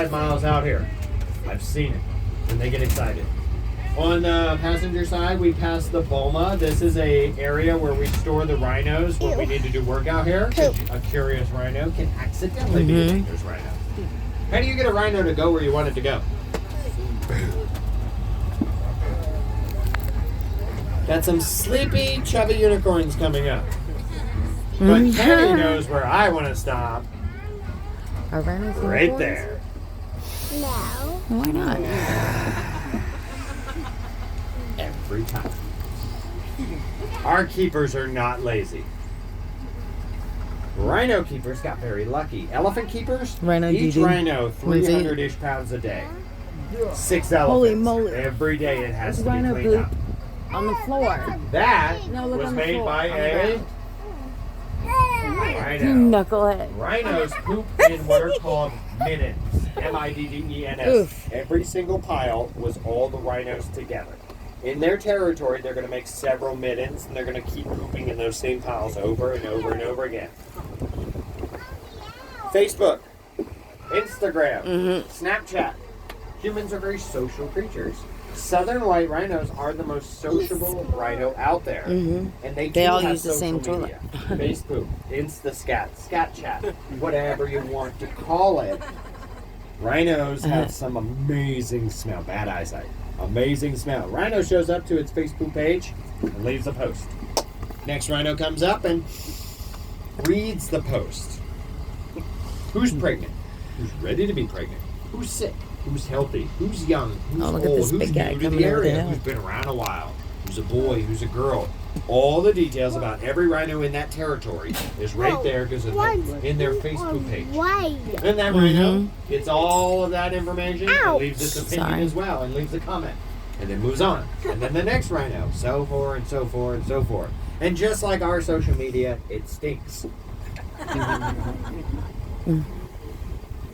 miles out here. I've seen it, and they get excited. On the passenger side, we pass the Boma. This is a area where we store the rhinos when we need to do work out here. A curious rhino can accidentally be a dangerous rhino. How do you get a rhino to go where you want it to go? Got some sleepy, chubby unicorns coming up. But Kenny knows where I want to stop. Right there. No. Why not? Every time. Our keepers are not lazy. Rhino keepers got very lucky. Elephant keepers, each rhino 300-ish pounds a day. 6 elephants. Holy moly. Every day it has to be Rhino cleaned up. poop on the floor. That look was on the made floor, by on the a ground. rhino. Knucklehead. Rhinos poop in what are called middens. M-I-D-D-E-N-S. Every single pile was all the rhinos together. In their territory, they're going to make several middens, and they're going to keep pooping in those same piles over and over and over again. Facebook, Instagram, Snapchat. Humans are very social creatures. Southern white rhinos are the most sociable rhino out there. And they all have use the same social media. Facebook, Instascat, Scat Chat, whatever you want to call it. Rhinos have some amazing smell. Bad eyesight. Amazing smell. Rhino shows up to its Facebook page and leaves a post. Next rhino comes up and reads the post. Who's pregnant? Who's ready to be pregnant? Who's sick? Who's healthy? Who's young? Who's look old? at this Who's big guy new to coming the over the area? hill. Who's been around a while? Who's a boy? Who's a girl? All the details about every rhino in that territory is right there because it's in their Facebook page. Why? And that rhino gets all of that information and leaves its opinion Sorry. as well and leaves a comment. And then moves on. And then the next rhino, so forth and so forth and so forth. And just like our social media, it stinks.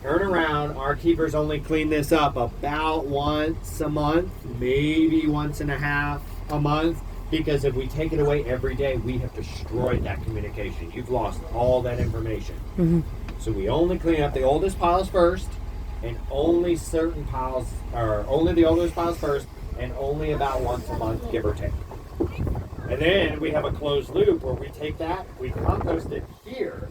Turn around, our keepers only clean this up about once a month, maybe once and a half a month. Because if we take it away every day, we have destroyed that communication. You've lost all that information. So we only clean up the oldest piles first, and only certain piles, or only the oldest piles first, and only about once a month, give or take. And then we have a closed loop where we take that, we compost it here,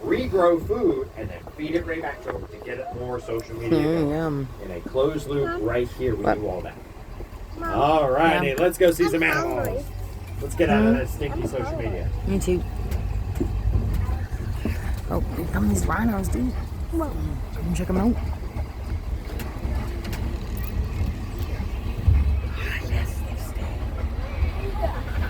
regrow food, and then feed it right back to them to get it more social media. Yum. In a closed loop right here, we do all that. All righty, let's go see some animals. Let's get out of that stinky social media. Me too. Oh, here come these rhinos, dude. Come check them out.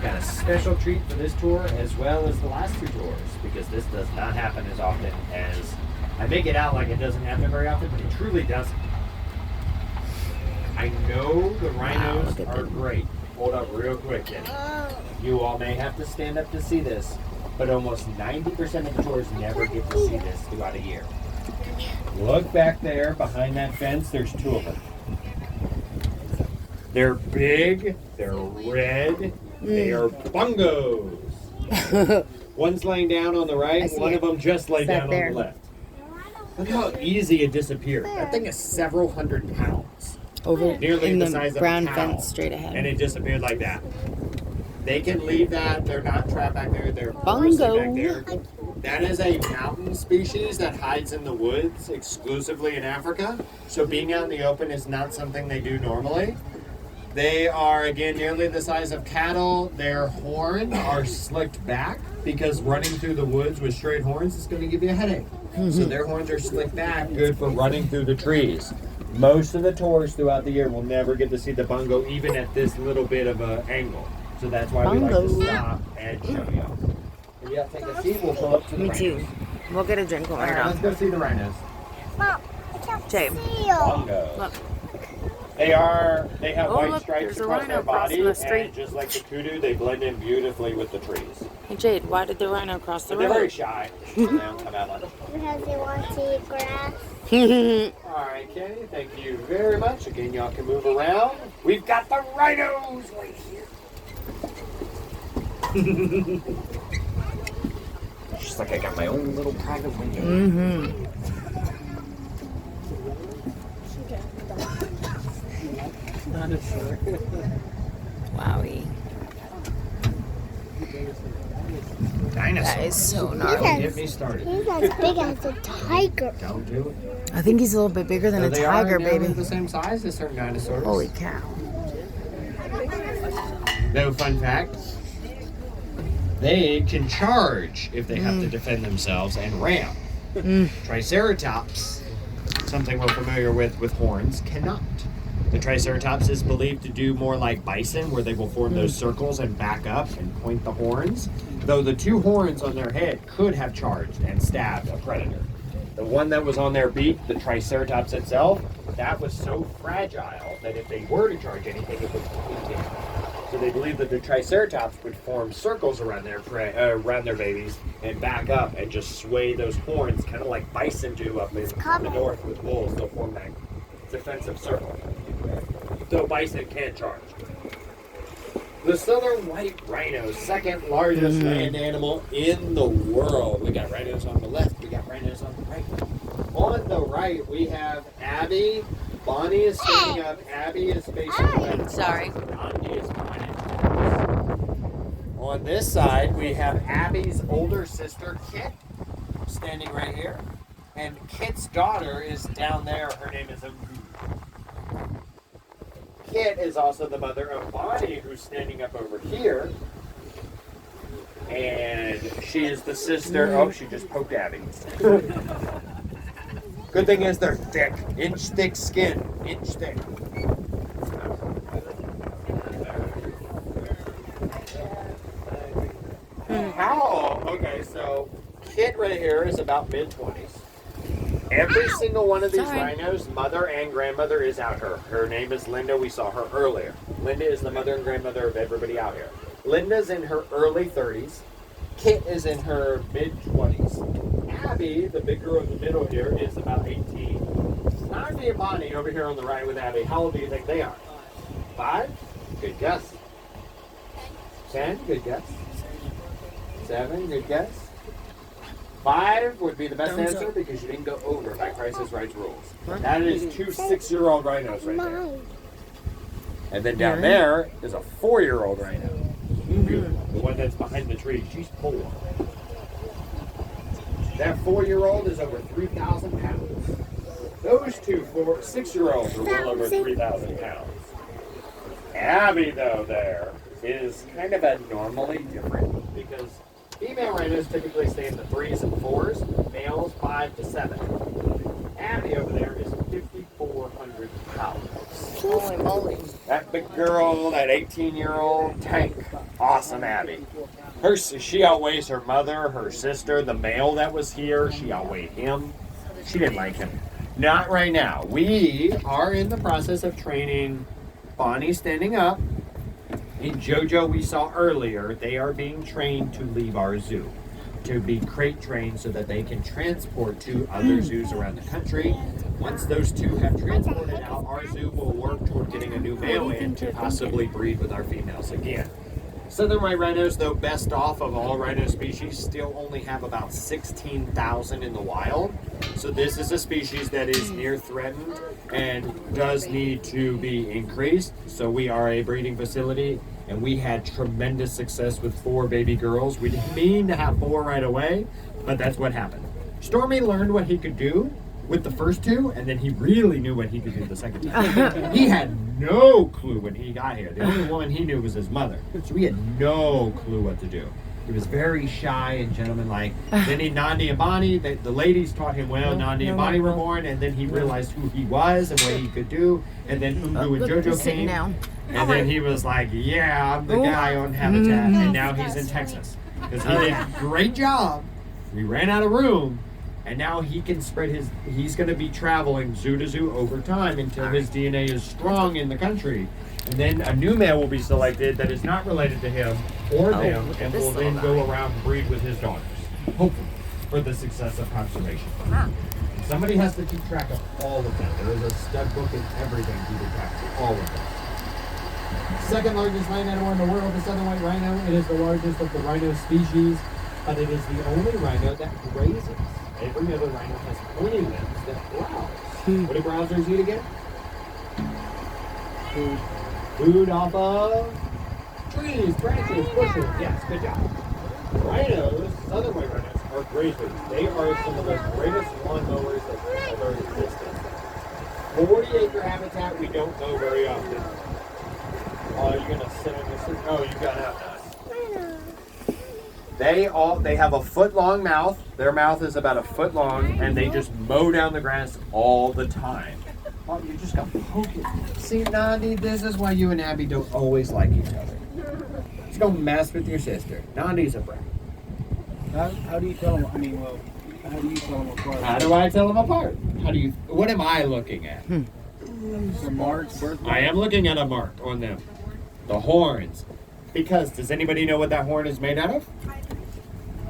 Got a special treat for this tour as well as the last 2 tours because this does not happen as often as I make it out like it doesn't happen very often, but it truly doesn't. I know the rhinos look at are them. great. Hold up real quick, Kenny. You all may have to stand up to see this, but almost 90% of the tours never get to see this throughout a year. Look back there behind that fence, there's 2 of them. They're big, they're red, they are bongos. One's laying down on the right, one of them just laid down on the left. Look how easy it disappeared. That thing is several hundred pounds. Over Nearly in the the size of a brown cow. fence straight ahead. And it disappeared like that. They can leave that. They're not trapped back there. They're mostly back there. That is a mountain species that hides in the woods exclusively in Africa. So being out in the open is not something they do normally. They are, again, nearly the size of cattle. Their horns are slicked back because running through the woods with straight horns is going to give you a headache. So their horns are slicked back, good for running through the trees. Most of the tourists throughout the year will never get to see the bongo, even at this little bit of an angle. So that's why we like to stop and show y'all. If you take a seat, we'll pull up to the Me rhinos. too. We'll get a drink when All we're right, let's done. go see the rhinos. Mom, I can't Jay. see you. Bongo. Look. They have Oh, white look, stripes there's a across rhino their body, crossing the street. and just like the kudu, they blend in beautifully with the trees. Hey Jade, why did the rhino cross the But they're very road? shy. They don't come out much. Because they want to eat grass. All right, Kenny, thank you very much. Again, y'all can move around. We've got the rhinos right here. Just like I got my own little private window. Wowie. Dinosaurs. That is so Don't gnarly. get me started. He's as big as a tiger. Don't do it. I think he's a little bit bigger than a They tiger, are now baby. the same size as certain dinosaurs. Holy cow. No fun fact. They can charge if they have to defend themselves and ram. Triceratops, something we're familiar with horns, cannot. The Triceratops is believed to do more like bison, where they will form those circles and back up and point the horns, though the two horns on their head could have charged and stabbed a predator. The one that was on their beak, the Triceratops itself, that was so fragile that if they were to charge anything, it would eat it. So they believe that the Triceratops would form circles around their around their babies and back up and just sway those horns, kind of like bison do up in the north with wolves. They'll form that defensive circle. Though bison can charge. The southern white rhino, second largest land animal in the world. We got rhinos on the left, we got rhinos on the right. On the right, we have Abby. Bonnie is standing up. Abby is facing left. Sorry. Nandi is behind it. On this side, we have Abby's older sister, Kit, standing right here. And Kit's daughter is down there. Her name is Umbu. Kit is also the mother of Bonnie, who's standing up over here. And she is the sister. Oh, she just poked Abby. Good thing is they're thick. Inch thick skin. Inch thick. How? Okay, so Kit right here is about mid-20s. Every single one of these rhinos, mother and grandmother, is out here. Her name is Linda. We saw her earlier. Linda is the mother and grandmother of everybody out here. Linda's in her early 30s. Kit is in her mid-20s. Abby, the big girl in the middle here, is about 18. Nandi and Bonnie over here on the right with Abby. How old do you think they are? 5? Good guess. 10? Good guess. 7? Good guess. 5 would be the best answer because you didn't go over by Price is Right rules. That is 2 6-year-old rhinos right there. And then down there is a 4-year-old rhino. The one that's behind the tree. She's 4. That 4-year-old is over 3,000 pounds. Those two 6-year-olds are well over 3,000 pounds. Abby, though, there is kind of abnormally different because female rhinos typically stay in the 3s and 4s, males 5 to 7. Abby over there is 5,400 pounds. Holy moly. That big girl, that 18-year-old tank, awesome Abby. She outweighs her mother, her sister, the male that was here, she outweighed him. She didn't like him. Not right now. We are in the process of training Bonnie standing up. And Jojo we saw earlier, they are being trained to leave our zoo, to be crate trained so that they can transport to other zoos around the country. Once those two have transported out, our zoo will work toward getting a new male in to possibly breed with our females again. Southern white rhinos, though best off of all rhino species, still only have about 16,000 in the wild. So this is a species that is near threatened and does need to be increased. So we are a breeding facility and we had tremendous success with 4 baby girls. We didn't mean to have 4 right away, but that's what happened. Stormy learned what he could do with the first 2, and then he really knew what he could do the second time. He had no clue when he got here. The only one he knew was his mother. So he had no clue what to do. He was very shy and gentlemanlike. Then Nandi and Bonnie, the ladies taught him well. Nandi and Bonnie were born, and then he realized who he was and what he could do. And then Umbu and Jojo came. And then he was like, yeah, I'm the guy on Habitat. And now he's in Texas. Because he did a great job. We ran out of room. And now he can spread he's going to be traveling zoo to zoo over time until his DNA is strong in the country. And then a new male will be selected that is not related to him or them and will then go around and breed with his daughters. Hopefully, for the success of conservation. Somebody has to keep track of all of that. There is a stud book and everything to keep track of all of that. Second largest land animal in the world, the southern white rhino. It is the largest of the rhino species, but it is the only rhino that grazes. Every other rhino has pointy limbs that browse. What do browsers eat again? food? Food off of trees, branches, bushes. Yes, good job. Rhinos, southern white rhinos, are grazers. They are some of the greatest lawnmowers that ever existed. 40-acre habitat we don't go very often. Oh, you're gonna sit on your seat? Oh, you got out now. They have a foot long mouth. Their mouth is about a foot long, and they just mow down the grass all the time. Oh, you just got poked. See, Nandi, this is why you and Abby don't always like each other. Just go mess with your sister. Nandi's a brat. How do you tell them? I mean, well, how do you tell them apart? How do I tell them apart? What am I looking at? The marks, birthmarks? I am looking at a mark on them. The horns. Because, does anybody know what that horn is made out of?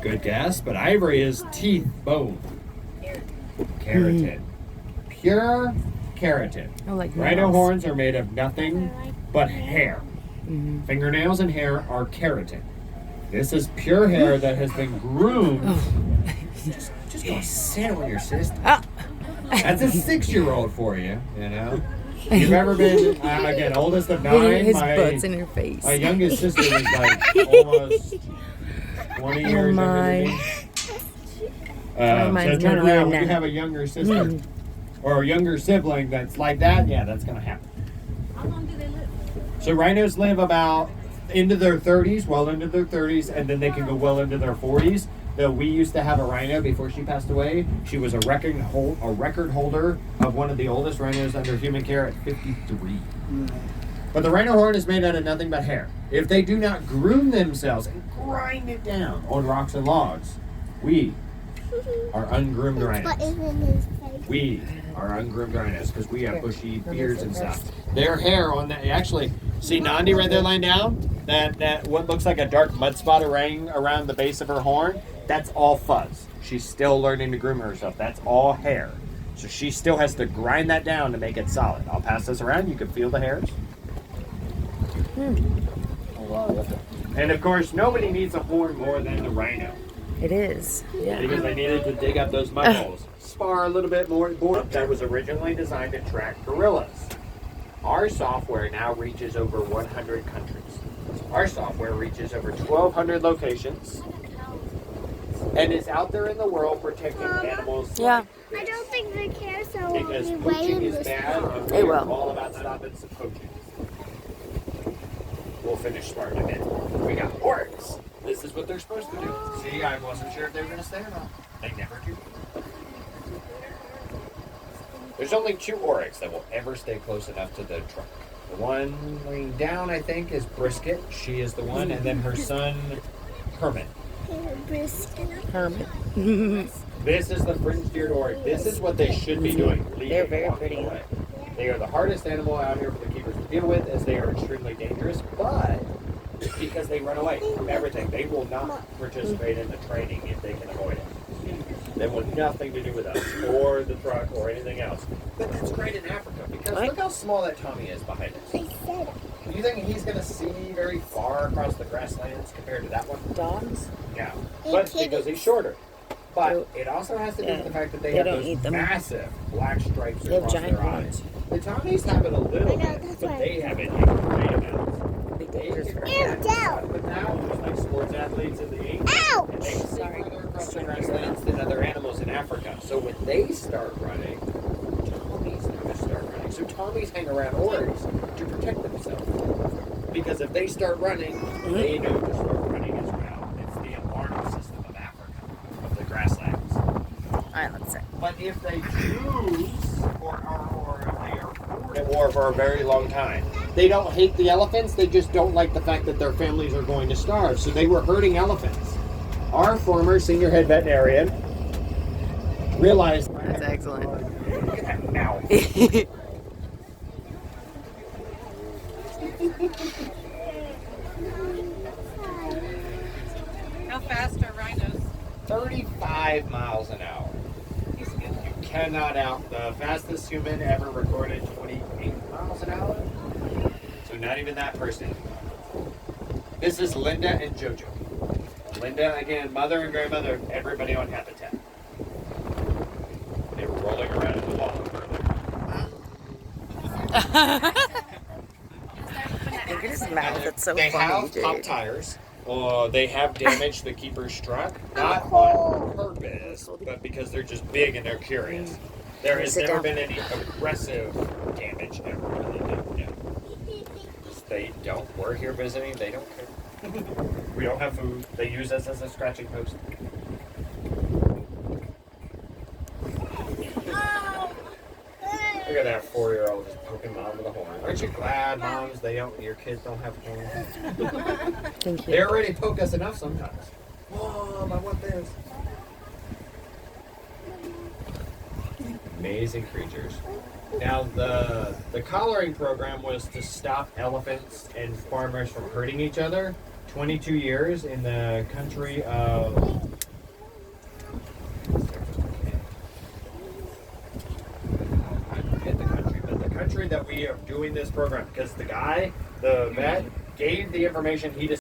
Good guess, but ivory is teeth, bone. Keratin. Pure keratin. I like Rhino nails. horns are made of nothing but hair. Fingernails and hair are keratin. This is pure hair that has been groomed. Just go sit on your sister. Ah. That's a 6-year-old for you, you know? You've ever been, again, oldest of 9? His butt's in her face. My youngest sister was like almost 20 years younger than me. Mine's So turn not around even when you that. have a younger sister or a younger sibling that's like that, yeah, that's going to happen. How long do they live? So rhinos live about into their 30s, well into their 30s, and then they can go well into their 40s. Though we used to have a rhino before she passed away. She was a record holder of one of the oldest rhinos under human care at 53. But the rhino horn is made out of nothing but hair. If they do not groom themselves and grind it down on rocks and logs, we are ungroomed What rhinos. is in his face? We are ungroomed rhinos because we have bushy beards and stuff. Their hair on that, actually, see Nandi right there lying down? That what looks like a dark mud spot around the base of her horn? That's all fuzz. She's still learning to groom herself. That's all hair. So she still has to grind that down to make it solid. I'll pass this around. You can feel the hairs. And of course, nobody needs a horn more than the rhino. It is. Yeah. Because they needed to dig up those mud holes. Spar a little bit more. That was originally designed to track gorillas. Our software now reaches over 100 countries. Our software reaches over 1,200 locations and is out there in the world protecting animals. Yeah. Like I this. don't think they care, so Because we poaching wait is this bad, and They we are will. all about stopping some poaching. We'll finish smart in a minute. We got oryx. This is what they're supposed to do. See, I wasn't sure if they were going to stay or not. They never do. There's only 2 oryx that will ever stay close enough to the trunk. The one laying down, I think, is Brisket. She is the one, and then her son, Hermit. brisket. Hermit. This is the fringed-eared oryx. This is what they should be doing. Leaving, They're very walking pretty. away. They are the hardest animal out here for the keepers to deal with, as they are extremely dangerous, but because they run away from everything. They will not participate in the training if they can avoid it. They want nothing to do with us or the truck or anything else. But that's great in Africa because look how small that Tommy is behind us. I said Do you think he's going to see very far across the grasslands compared to that one? Dogs? No. Hey, But kitties. because he's shorter. But it also has to do with the fact that they have don't those eat them. massive black stripes They have across giant their horns. eyes. The Tommies have it a little I know, bit, that's but why. they have it in great amounts. Big They dangerous can for Ew, attack down. with now, just like sports athletes in the ink. Ow! And they see further across the grasslands than other animals in Africa. So when they start running, Tommies have to start running. So Tommies hang around oryx to protect themselves. Because if they start running, they know to start running as well. It's the alarm system of Africa, of the grasslands. Alright, let's see. But if they choose, or if they are bored at war for a very long time, they don't hate the elephants, they just don't like the fact that their families are going to starve. So they were herding elephants. Our former senior head veterinarian realized. That's excellent. Look at that mouth. How fast are rhinos? 35 miles an hour. You cannot out. The fastest human ever recorded 28 miles an hour. So not even that person. This is Linda and Jojo. Linda, again, mother and grandmother, everybody on Habitat. They were rolling around in the wall. mouth. That's so they funny, have pop Jade. tires. They have damaged the keeper's truck, not on purpose, but because they're just big and they're curious. There has Sit never down. been any aggressive damage ever. Really, no. They don't. We're here visiting. They don't care. We don't have food. They use us as a scratching post. Look at that 4-year-old just poking mom with a horn. Aren't you glad, moms, your kids don't have horns? Thank They you. already poke us enough sometimes. Mom, I want this. Amazing creatures. Now, the collaring program was to stop elephants and farmers from hurting each other. 22 years in the country of... I forget the country, but the country that we are doing this program, because the guy, the vet, gave the information he